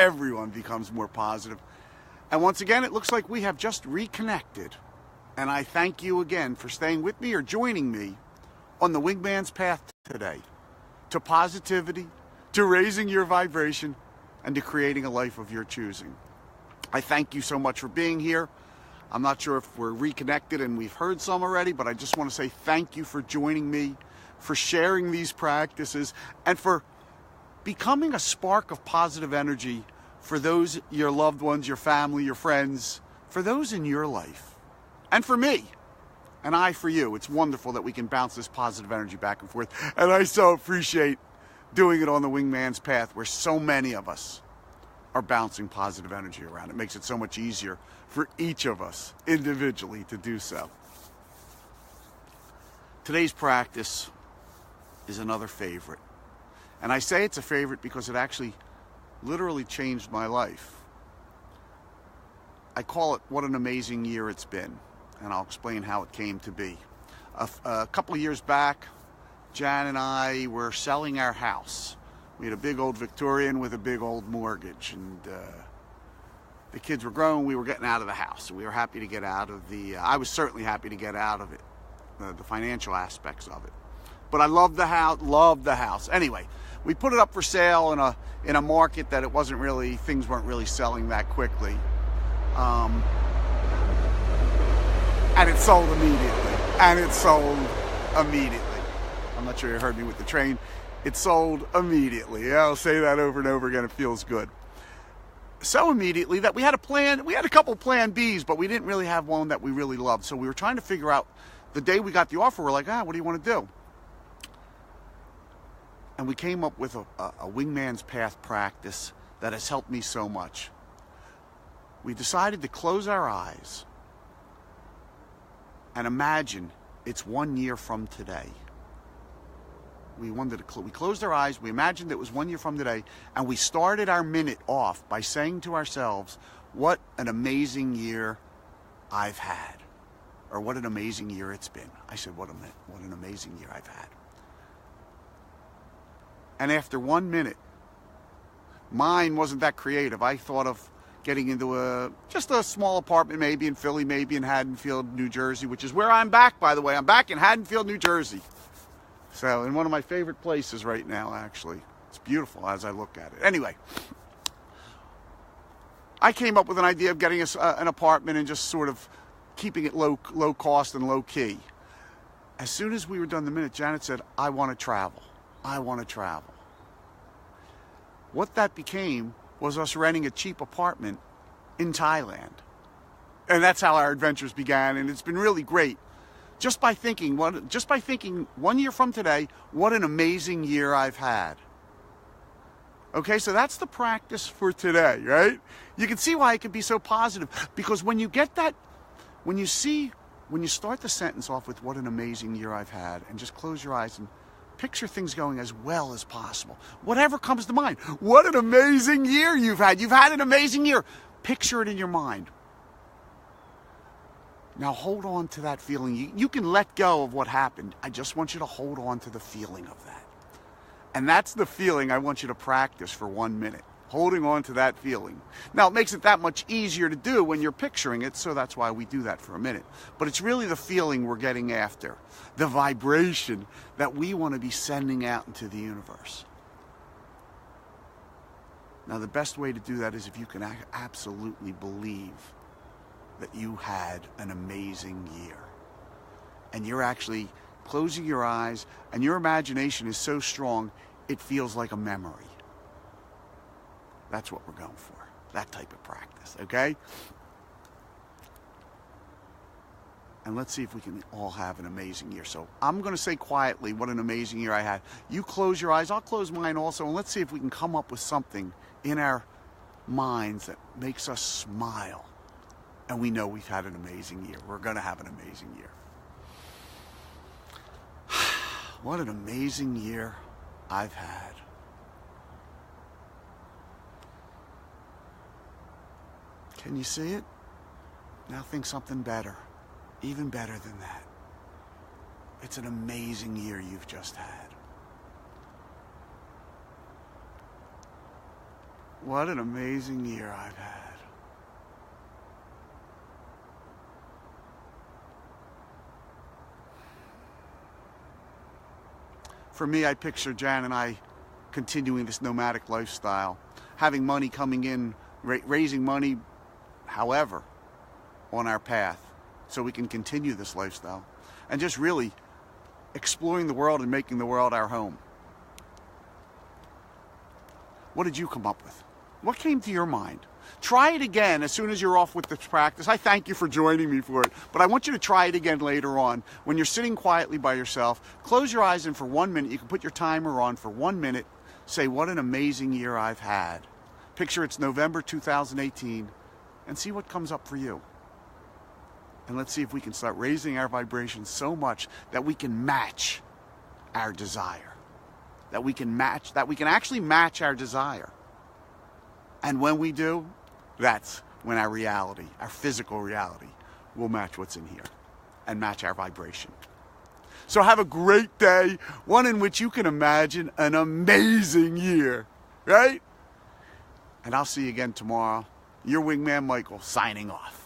everyone becomes more positive. And once again, it looks like we have just reconnected. And I thank you again for staying with me or joining me on the Wingman's path today to positivity, to raising your vibration, and to creating a life of your choosing. I thank you so much for being here. I'm not sure if we're reconnected and we've heard some already, but I just want to say thank you for joining me, for sharing these practices, and for becoming a spark of positive energy for those, your loved ones, your family, your friends, for those in your life, and for me, and I for you. It's wonderful that we can bounce this positive energy back and forth, and I so appreciate doing it on the Wingman's path where so many of us are bouncing positive energy around. It makes it so much easier for each of us individually to do so. Today's practice is another favorite. And I say it's a favorite because it actually literally changed my life. I call it What an Amazing Year It's Been, and I'll explain how it came to be. A couple of years back, Jan and I were selling our house. We had a big old Victorian with a big old mortgage, and the kids were grown. We were getting out of the house. We were happy to get out of I was certainly happy to get out of it, the financial aspects of it. But I loved the house. Anyway, we put it up for sale in a market that things weren't really selling that quickly. And it sold immediately. I'm not sure you heard me with the train. It sold immediately. Yeah, I'll say that over and over again. It feels good. So immediately that we had a plan. We had a couple plan Bs, but we didn't really have one that we really loved. So we were trying to figure out, the day we got the offer, we're like, what do you want to do? And we came up with a Wingman's Path practice that has helped me so much. We decided to close our eyes and imagine it's 1 year from today. We closed our eyes, we imagined it was 1 year from today, and we started our minute off by saying to ourselves, what an amazing year I've had. Or what an amazing year it's been. I said, what an amazing year I've had. And after 1 minute, mine wasn't that creative. I thought of getting into just a small apartment, maybe in Philly, maybe in Haddonfield, New Jersey, which is where I'm back, by the way. I'm back in Haddonfield, New Jersey. So, in one of my favorite places right now, actually. It's beautiful as I look at it. Anyway, I came up with an idea of getting an apartment and just sort of keeping it low cost and low key. As soon as we were done the minute, Janet said, I want to travel. I want to travel. What that became was us renting a cheap apartment in Thailand. And that's how our adventures began, and it's been really great. Just by thinking 1 year from today, what an amazing year I've had. Okay, so that's the practice for today, right? You can see why it can be so positive, because when you get that, when you start the sentence off with what an amazing year I've had, and just close your eyes and picture things going as well as possible. Whatever comes to mind. What an amazing year you've had. You've had an amazing year. Picture it in your mind. Now hold on to that feeling. You can let go of what happened. I just want you to hold on to the feeling of that. And that's the feeling I want you to practice for 1 minute. Holding on to that feeling. Now, it makes it that much easier to do when you're picturing it, so that's why we do that for a minute. But it's really the feeling we're getting after. The vibration that we want to be sending out into the universe. Now, the best way to do that is if you can absolutely believe that you had an amazing year. And you're actually closing your eyes, and your imagination is so strong, it feels like a memory. That's what we're going for. That type of practice, okay? And let's see if we can all have an amazing year. So I'm going to say quietly what an amazing year I had. You close your eyes. I'll close mine also. And let's see if we can come up with something in our minds that makes us smile. And we know we've had an amazing year. We're going to have an amazing year. What an amazing year I've had. Can you see it? Now think something better. Even better than that. It's an amazing year you've just had. What an amazing year I've had. For me, I picture Jan and I continuing this nomadic lifestyle, having money coming in, raising money, however, on our path, so we can continue this lifestyle, and just really exploring the world and making the world our home. What did you come up with? What came to your mind? Try it again as soon as you're off with this practice. I thank you for joining me for it, but I want you to try it again later on. When you're sitting quietly by yourself, close your eyes and for 1 minute, you can put your timer on for 1 minute, say, what an amazing year I've had. Picture it's November 2018, and see what comes up for you. And let's see if we can start raising our vibrations so much that we can match our desire. That we can actually match our desire. And when we do, that's when our reality, our physical reality, will match what's in here and match our vibration. So have a great day, one in which you can imagine an amazing year, right? And I'll see you again tomorrow. Your Wingman Michael, signing off.